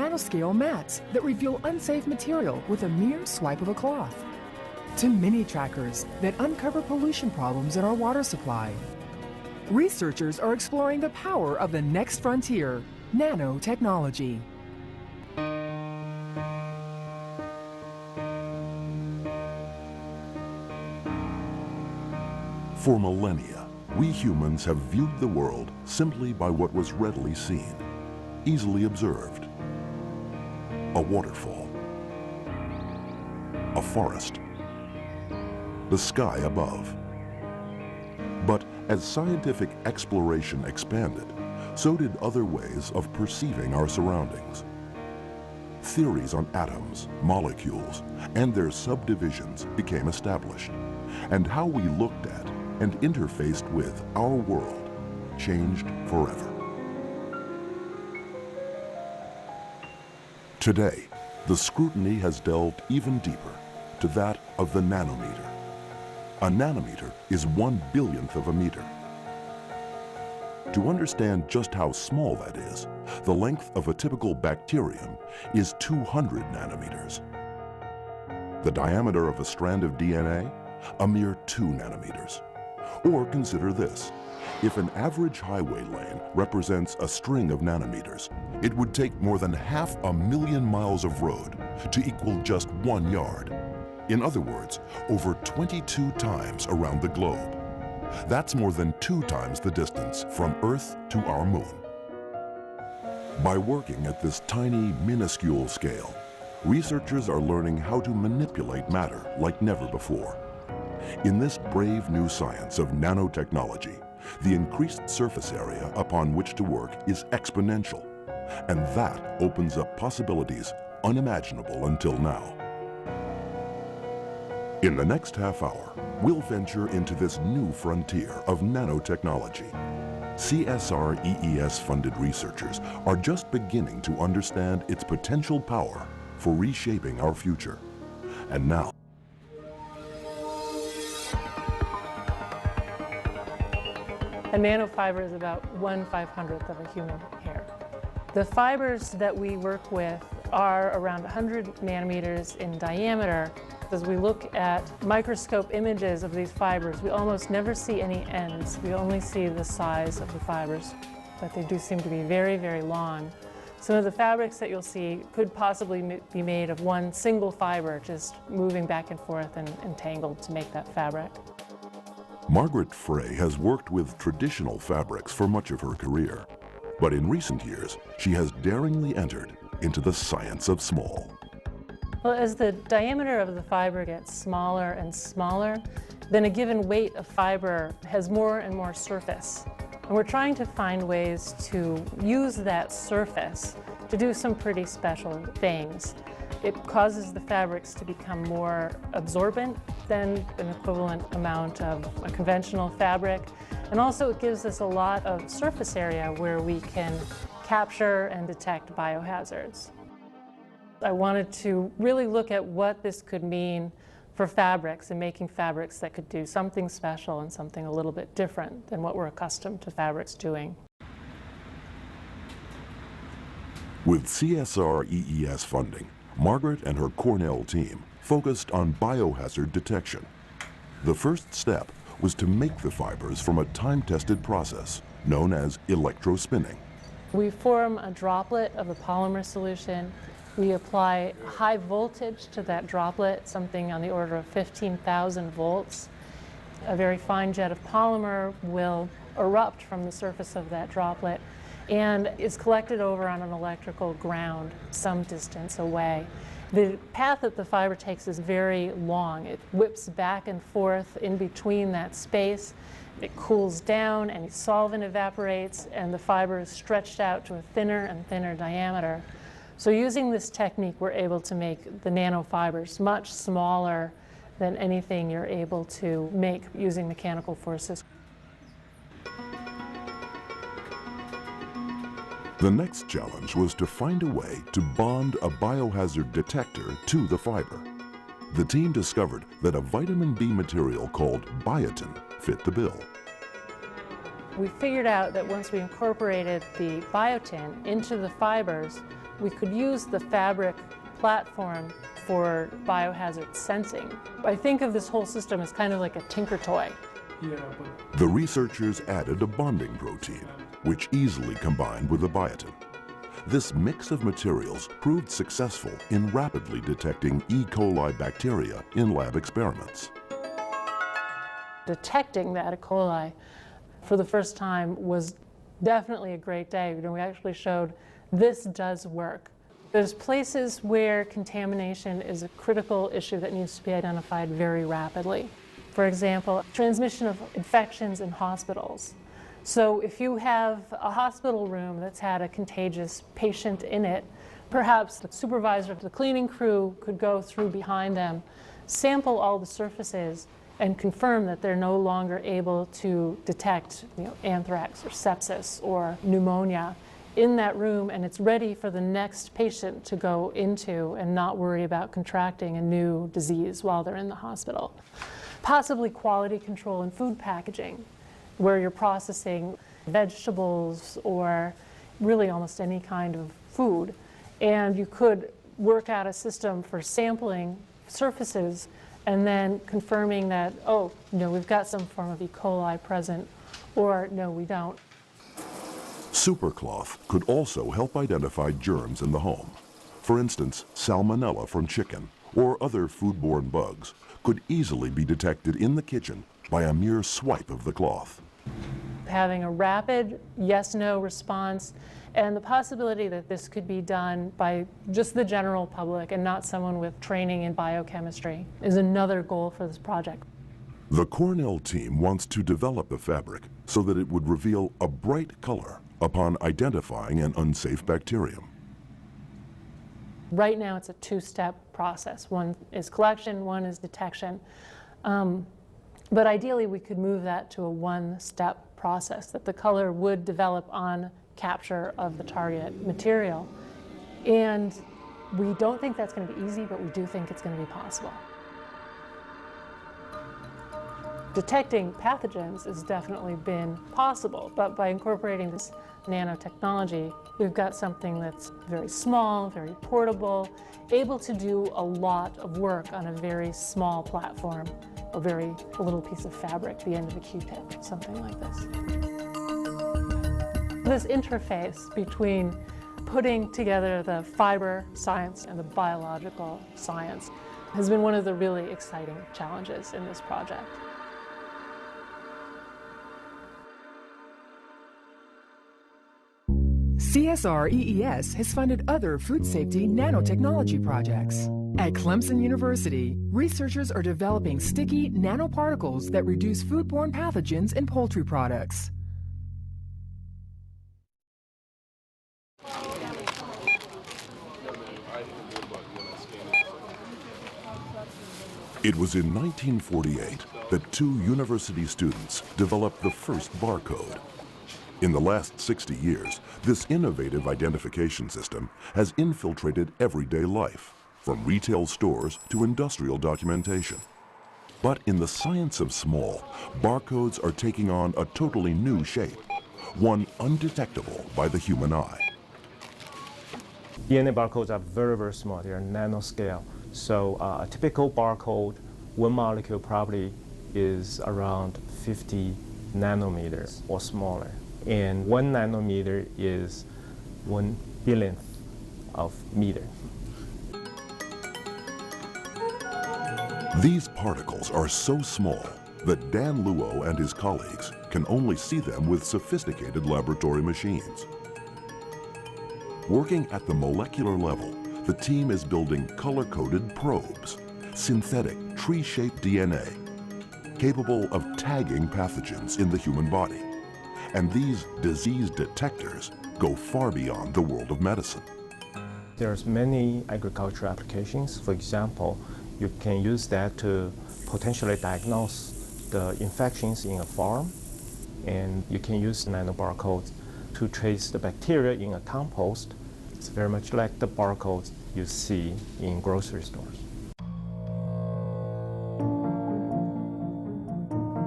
nanoscale mats that reveal unsafe material with a mere swipe of a cloth, to mini trackers that uncover pollution problems in our water supply. Researchers are exploring the power of the next frontier, nanotechnology. For millennia, we humans have viewed the world simply by what was readily seen, easily observed. A waterfall, a forest, the sky above. But as scientific exploration expanded, so did other ways of perceiving our surroundings. Theories on atoms, molecules, and their subdivisions became established, and how we looked at and interfaced with our world changed forever. Today, the scrutiny has delved even deeper to that of the nanometer. A nanometer is 1/1,000,000th of a meter. To understand just how small that is, the length of a typical bacterium is 200 nanometers. The diameter of a strand of DNA, a mere 2 nanometers. Or consider this: if an average highway lane represents a string of nanometers, it would take more than 500,000 miles of road to equal just 1 yard. In other words, over 22 times around the globe. That's more than 2 times the distance from Earth to our moon. By working at this tiny, minuscule scale, researchers are learning how to manipulate matter like never before. In this brave new science of nanotechnology, the increased surface area upon which to work is exponential, and that opens up possibilities unimaginable until now. In the next half hour, we'll venture into this new frontier of nanotechnology. CSR EES-funded researchers are just beginning to understand its potential power for reshaping our future. And now, a nanofiber is about 1/500th of a human hair. The fibers that we work with are around 100 nanometers in diameter. As we look at microscope images of these fibers, we almost never see any ends. We only see the size of the fibers, but they do seem to be very, very long. Some of the fabrics that you'll see could possibly be made of one single fiber, just moving back and forth and entangled to make that fabric. Margaret Frey has worked with traditional fabrics for much of her career. But in recent years, she has daringly entered into the science of small. Well, as the diameter of the fiber gets smaller and smaller, then a given weight of fiber has more and more surface. And we're trying to find ways to use that surface to do some pretty special things. It causes the fabrics to become more absorbent than an equivalent amount of a conventional fabric. And also it gives us a lot of surface area where we can capture and detect biohazards. I wanted to really look at what this could mean for fabrics and making fabrics that could do something special and something a little bit different than what we're accustomed to fabrics doing. With CSR EES funding, Margaret and her Cornell team focused on biohazard detection. The first step was to make the fibers from a time-tested process known as electrospinning. We form a droplet of a polymer solution. We apply high voltage to that droplet, something on the order of 15,000 volts. A very fine jet of polymer will erupt from the surface of that droplet and is collected over on an electrical ground some distance away. The path that the fiber takes is very long. It whips back and forth in between that space. It cools down, any solvent evaporates, and the fiber is stretched out to a thinner and thinner diameter. So using this technique, we're able to make the nanofibers much smaller than anything you're able to make using mechanical forces. The next challenge was to find a way to bond a biohazard detector to the fiber. The team discovered that a vitamin B material called biotin fit the bill. We figured out that once we incorporated the biotin into the fibers, we could use the fabric platform for biohazard sensing. I think of this whole system as kind of like a tinker toy. The researchers added a bonding protein, which easily combined with the biotin. This mix of materials proved successful in rapidly detecting E. coli bacteria in lab experiments. Detecting that E. coli for the first time was definitely a great day. We actually showed this does work. There's places where contamination is a critical issue that needs to be identified very rapidly. For example, transmission of infections in hospitals. So if you have a hospital room that's had a contagious patient in it, perhaps the supervisor of the cleaning crew could go through behind them, sample all the surfaces, and confirm that they're no longer able to detect anthrax or sepsis or pneumonia in that room, and it's ready for the next patient to go into and not worry about contracting a new disease while they're in the hospital. Possibly quality control in food packaging, where you're processing vegetables or really almost any kind of food, and you could work out a system for sampling surfaces and then confirming that, oh, no, we've got some form of E. coli present, or no, we don't. Supercloth could also help identify germs in the home. For instance, salmonella from chicken or other foodborne bugs could easily be detected in the kitchen by a mere swipe of the cloth. Having a rapid yes-no response and the possibility that this could be done by just the general public and not someone with training in biochemistry is another goal for this project. The Cornell team wants to develop the fabric so that it would reveal a bright color upon identifying an unsafe bacterium. Right now it's a two-step process. One is collection, one is detection. But ideally we could move that to a one-step process, that the color would develop on capture of the target material. And we don't think that's going to be easy, but we do think it's going to be possible. Detecting pathogens has definitely been possible, but by incorporating this nanotechnology, we've got something that's very small, very portable, able to do a lot of work on a very small platform, a little piece of fabric, the end of a Q-tip, something like this. This interface between putting together the fiber science and the biological science has been one of the really exciting challenges in this project. CSR EES has funded other food safety nanotechnology projects. At Clemson University, researchers are developing sticky nanoparticles that reduce foodborne pathogens in poultry products. It was in 1948 that two university students developed the first barcode. In the last 60 years, this innovative identification system has infiltrated everyday life, from retail stores to industrial documentation. But in the science of small, barcodes are taking on a totally new shape, one undetectable by the human eye. DNA barcodes are very, very small. They are nanoscale. So a typical barcode, one molecule probably is around 50 nanometers or smaller. And 1 nanometer is 1 billionth of meter. These particles are so small that Dan Luo and his colleagues can only see them with sophisticated laboratory machines. Working at the molecular level, the team is building color-coded probes, synthetic tree-shaped DNA, capable of tagging pathogens in the human body. And these disease detectors go far beyond the world of medicine. There's many agricultural applications. For example, you can use that to potentially diagnose the infections in a farm, and you can use nanobarcodes to trace the bacteria in a compost. It's very much like the barcodes you see in grocery stores.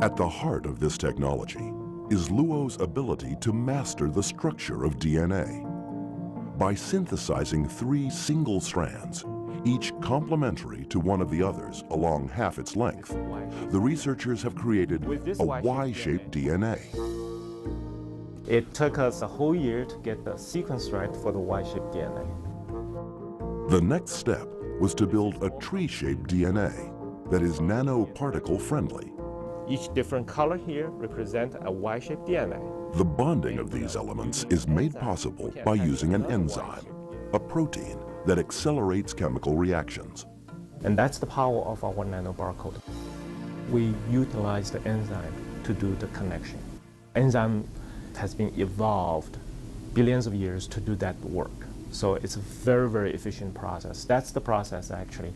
At the heart of this technology is Luo's ability to master the structure of DNA. By synthesizing 3 single strands, each complementary to one of the others along half its length, the researchers have created a Y-shaped DNA. It took us a whole year to get the sequence right for the Y-shaped DNA. The next step was to build a tree-shaped DNA that is nanoparticle friendly. Each different color here represents a Y-shaped DNA. The bonding of these elements is made possible by using an enzyme, a protein that accelerates chemical reactions. And that's the power of our nanobarcode. We utilize the enzyme to do the connection. Enzyme has been evolved billions of years to do that work. So it's a very, very efficient process. That's the process that actually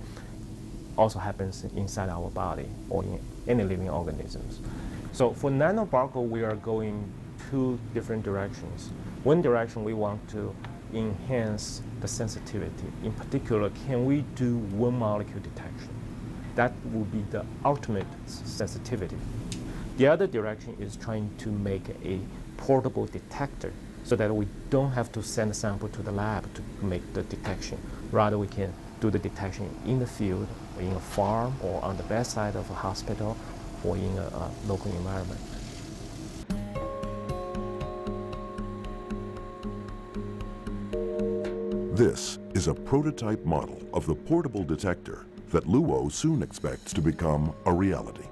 also happens inside our body or in any living organisms. So for nanobarcode, we are going 2 different directions. One direction, we want to enhance the sensitivity. In particular, can we do one molecule detection? That will be the ultimate sensitivity. The other direction is trying to make a portable detector so that we don't have to send a sample to the lab to make the detection. Rather, we can do the detection in the field, or in a farm, or on the bedside of a hospital, or in a local environment. This is a prototype model of the portable detector that Luo soon expects to become a reality.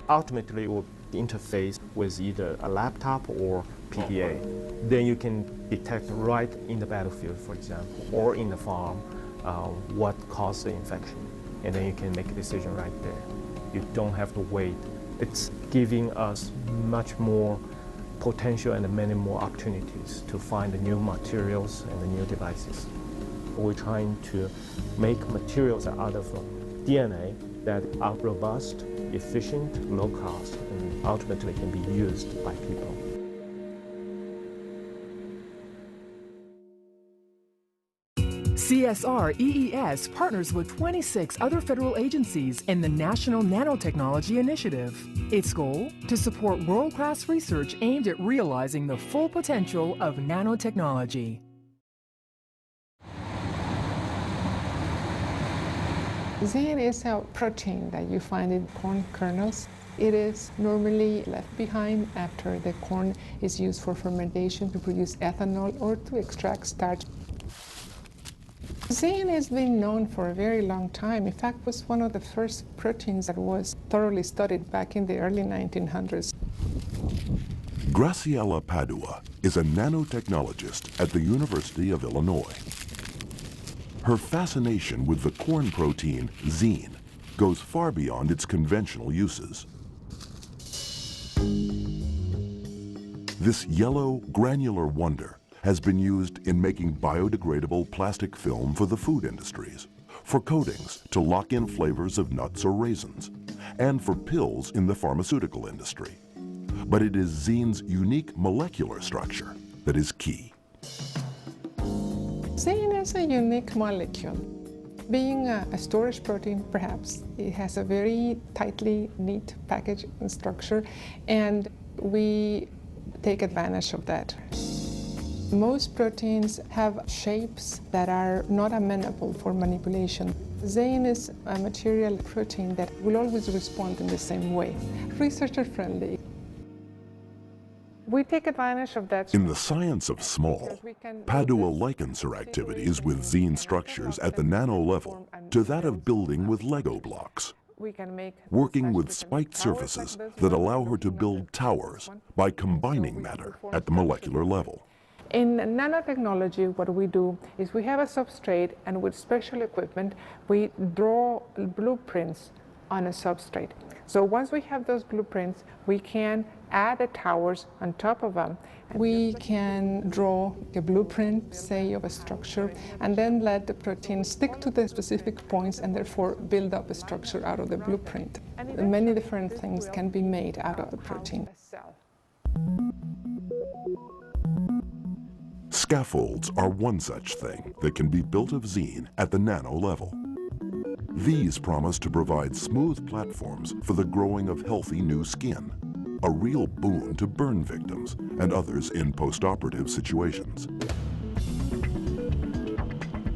Ultimately, it will interface with either a laptop or PDA. Then you can detect right in the battlefield, for example, or in the farm, what caused the infection. And then you can make a decision right there. You don't have to wait. It's giving us much more potential and many more opportunities to find the new materials and the new devices. We're trying to make materials out of DNA that are robust, efficient, low cost, and ultimately can be used by people. CSR EES partners with 26 other federal agencies in the National Nanotechnology Initiative. Its goal? To support world-class research aimed at realizing the full potential of nanotechnology. Zein is a protein that you find in corn kernels. It is normally left behind after the corn is used for fermentation to produce ethanol or to extract starch. Zein has been known for a very long time. In fact, it was one of the first proteins that was thoroughly studied back in the early 1900s. Graciela Padua is a nanotechnologist at the University of Illinois. Her fascination with the corn protein zein goes far beyond its conventional uses. This yellow, granular wonder has been used in making biodegradable plastic film for the food industries, for coatings to lock in flavors of nuts or raisins, and for pills in the pharmaceutical industry. But it is zein's unique molecular structure that is key. Zein is a unique molecule. Being a storage protein, perhaps, it has a very tightly neat package and structure, and we take advantage of that. Most proteins have shapes that are not amenable for manipulation. Zein is a material protein that will always respond in the same way, researcher-friendly. We take advantage of that. In the science of small, Padua likens her activities with zein structures at the nano level to that of building with Lego blocks, working with spiked surfaces that allow her to build towers by combining matter at the molecular level. In nanotechnology, what we do is we have a substrate, and with special equipment, we draw blueprints on a substrate. So once we have those blueprints, we can add the towers on top of them. We can draw a blueprint, say, of a structure, and then let the protein stick to the specific points and therefore build up a structure out of the blueprint. Many different things can be made out of the protein. Scaffolds are one such thing that can be built of zein at the nano level. These promise to provide smooth platforms for the growing of healthy new skin, a real boon to burn victims and others in post-operative situations.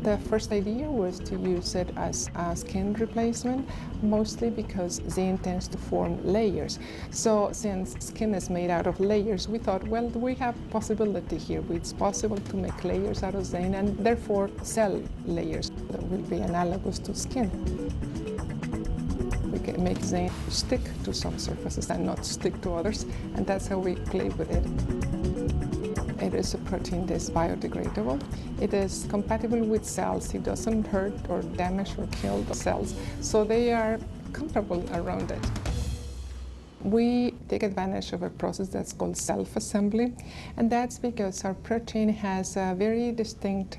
The first idea was to use it as a skin replacement, mostly because zinc tends to form layers. So since skin is made out of layers, we thought, well, we have possibility here. It's possible to make layers out of zinc and therefore cell layers that will be analogous to skin. We can make zinc stick to some surfaces and not stick to others, and that's how we play with it. It is a protein that is biodegradable. It is compatible with cells. It doesn't hurt or damage or kill the cells, so they are comfortable around it. We take advantage of a process that's called self-assembly, and that's because our protein has a very distinct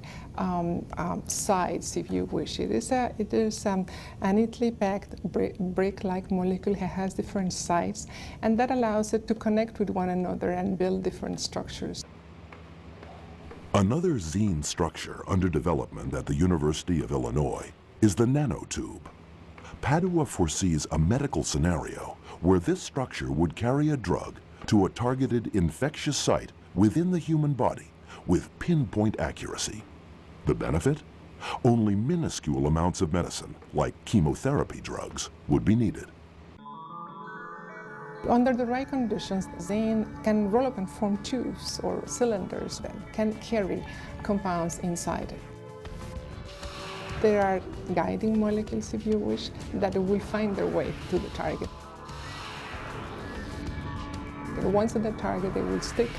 sides, if you wish. It is a neatly packed brick-like molecule. It has different sides, and that allows it to connect with one another and build different structures. Another zine structure under development at the University of Illinois is the nanotube. Padua foresees a medical scenario where this structure would carry a drug to a targeted infectious site within the human body with pinpoint accuracy. The benefit? Only minuscule amounts of medicine, like chemotherapy drugs, would be needed. Under the right conditions, zinc can roll up and form tubes or cylinders that can carry compounds inside it. There are guiding molecules, if you wish, that will find their way to the target. Once at the target, they will stick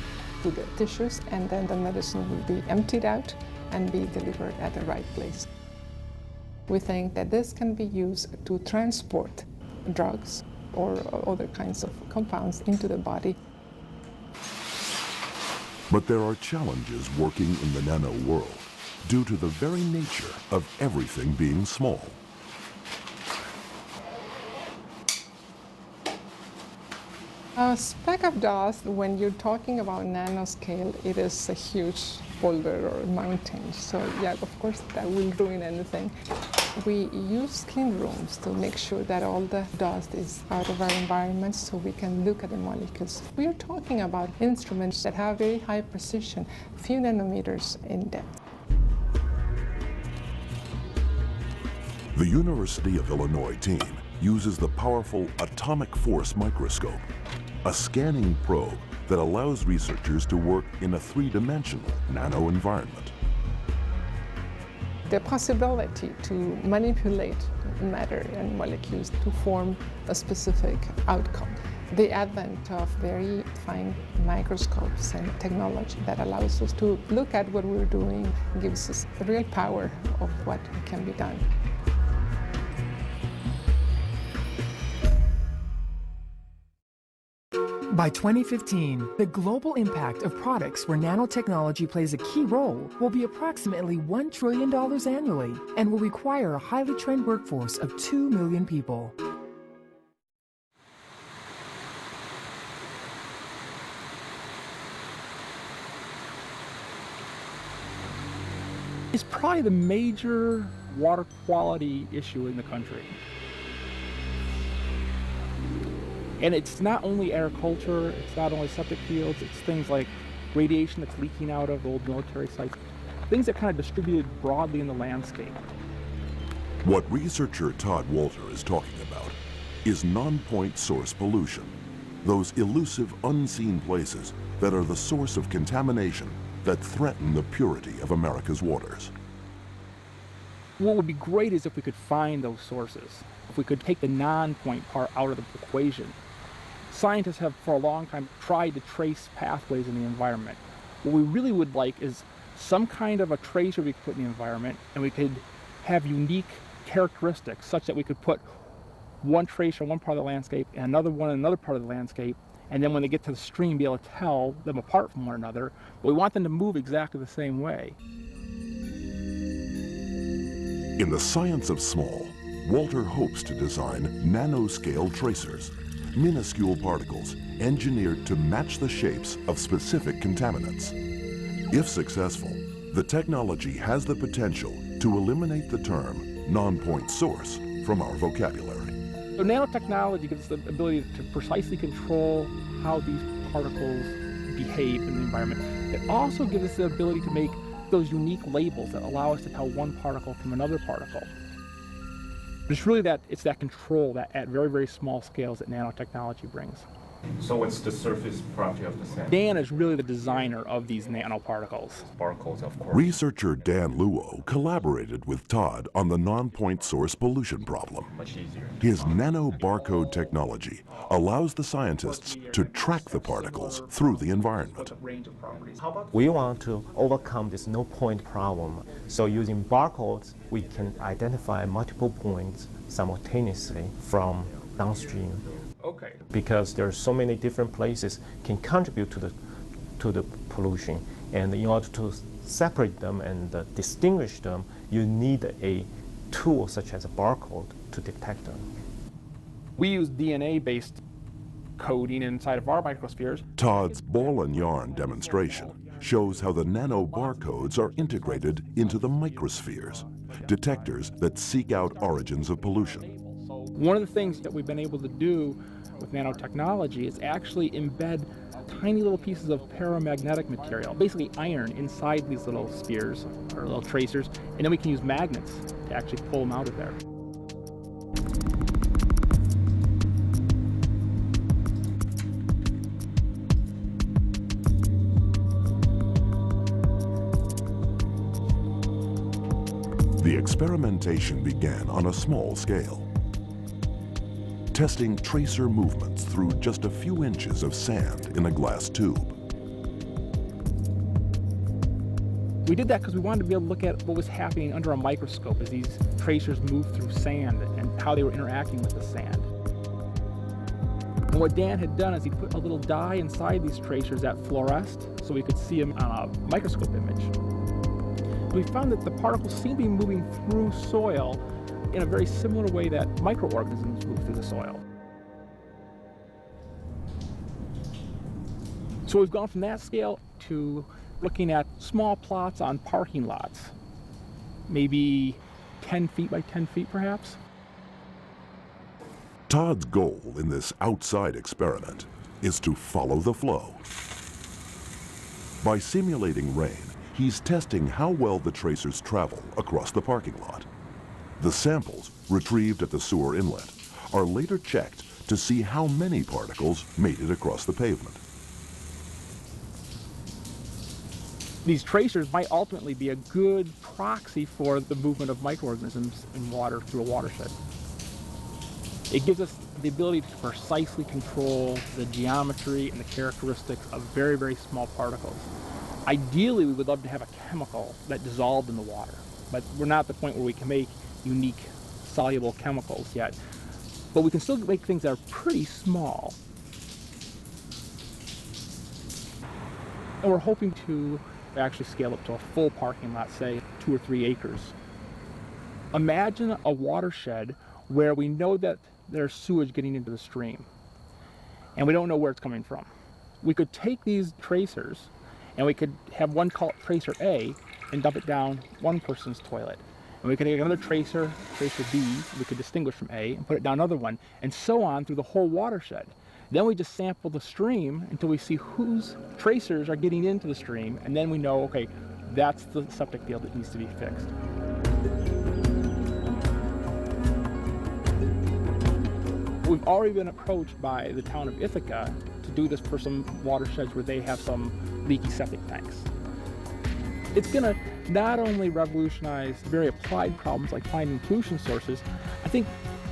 to the tissues, and then the medicine will be emptied out and be delivered at the right place. We think that this can be used to transport drugs or other kinds of compounds into the body. But there are challenges working in the nano world due to the very nature of everything being small. A speck of dust, when you're talking about nanoscale, it is a huge boulder or mountain. So yeah, of course, that will ruin anything. We use clean rooms to make sure that all the dust is out of our environment so we can look at the molecules. We are talking about instruments that have very high precision, few nanometers in depth. The University of Illinois team uses the powerful atomic force microscope, a scanning probe that allows researchers to work in a three-dimensional nano environment. The possibility to manipulate matter and molecules to form a specific outcome. The advent of very fine microscopes and technology that allows us to look at what we're doing gives us the real power of what can be done. By 2015, the global impact of products where nanotechnology plays a key role will be approximately $1 trillion annually and will require a highly trained workforce of 2 million people. It's probably the major water quality issue in the country. And it's not only agriculture, it's not only septic fields, it's things like radiation that's leaking out of old military sites, things that kind of distributed broadly in the landscape. What researcher Todd Walter is talking about is non-point source pollution, those elusive, unseen places that are the source of contamination that threaten the purity of America's waters. What would be great is if we could find those sources, if we could take the non-point part out of the equation. Scientists have for a long time tried to trace pathways in the environment. What we really would like is some kind of a tracer we could put in the environment, and we could have unique characteristics such that we could put one tracer in one part of the landscape and another one in another part of the landscape, and then when they get to the stream be able to tell them apart from one another. But we want them to move exactly the same way. In the science of small, Walter hopes to design nanoscale tracers, minuscule particles engineered to match the shapes of specific contaminants. If successful, the technology has the potential to eliminate the term non-point source from our vocabulary. So nanotechnology gives us the ability to precisely control how these particles behave in the environment. It also gives us the ability to make those unique labels that allow us to tell one particle from another particle. It's really that control that at very, very small scales that nanotechnology brings. So what's the surface property of the sand? Dan is really the designer of these nanoparticles. Barcodes, of course. Researcher Dan Luo collaborated with Todd on the non-point source pollution problem. Much easier. His nano barcode technology allows the scientists to track the particles through the environment. We want to overcome this no-point problem. So using barcodes, we can identify multiple points simultaneously from downstream. Okay. Because there are so many different places can contribute to the pollution. And in order to separate them and distinguish them, you need a tool such as a barcode to detect them. We use DNA-based coding inside of our microspheres. Todd's ball and yarn demonstration shows how the nano barcodes are integrated into the microspheres, detectors that seek out origins of pollution. One of the things that we've been able to do with nanotechnology is actually embed tiny little pieces of paramagnetic material, basically iron, inside these little spheres or little tracers, and then we can use magnets to actually pull them out of there. The experimentation began on a small scale, testing tracer movements through just a few inches of sand in a glass tube. We did that because we wanted to be able to look at what was happening under a microscope as these tracers moved through sand and how they were interacting with the sand. And what Dan had done is he put a little dye inside these tracers that fluoresced so we could see them on a microscope image. We found that the particles seem to be moving through soil in a very similar way that microorganisms move through the soil. So we've gone from that scale to looking at small plots on parking lots, maybe 10 feet by 10 feet perhaps. Todd's goal in this outside experiment is to follow the flow. By simulating rain, he's testing how well the tracers travel across the parking lot. The samples, retrieved at the sewer inlet, are later checked to see how many particles made it across the pavement. These tracers might ultimately be a good proxy for the movement of microorganisms in water through a watershed. It gives us the ability to precisely control the geometry and the characteristics of very, very small particles. Ideally, we would love to have a chemical that dissolved in the water, but we're not at the point where we can make unique soluble chemicals yet. But we can still make things that are pretty small. And we're hoping to actually scale up to a full parking lot, say 2 or 3 acres. Imagine a watershed where we know that there's sewage getting into the stream, and we don't know where it's coming from. We could take these tracers, and we could have one called tracer A, and dump it down one person's toilet. And we could take another tracer, tracer B, we could distinguish from A, and put it down another one, and so on through the whole watershed. Then we just sample the stream until we see whose tracers are getting into the stream, and then we know, okay, that's the septic field that needs to be fixed. We've already been approached by the town of Ithaca to do this for some watersheds where they have some leaky septic tanks. It's going to not only revolutionize very applied problems like finding pollution sources, I think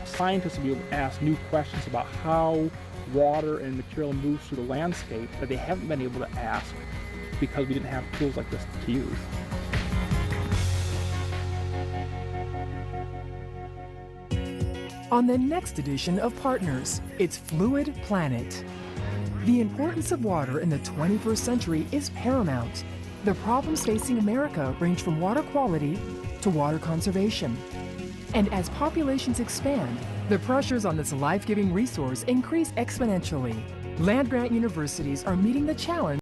scientists will be able to ask new questions about how water and material moves through the landscape that they haven't been able to ask because we didn't have tools like this to use. On the next edition of Partners, it's Fluid Planet. The importance of water in the 21st century is paramount. The problems facing America range from water quality to water conservation. And as populations expand, the pressures on this life-giving resource increase exponentially. Land-grant universities are meeting the challenge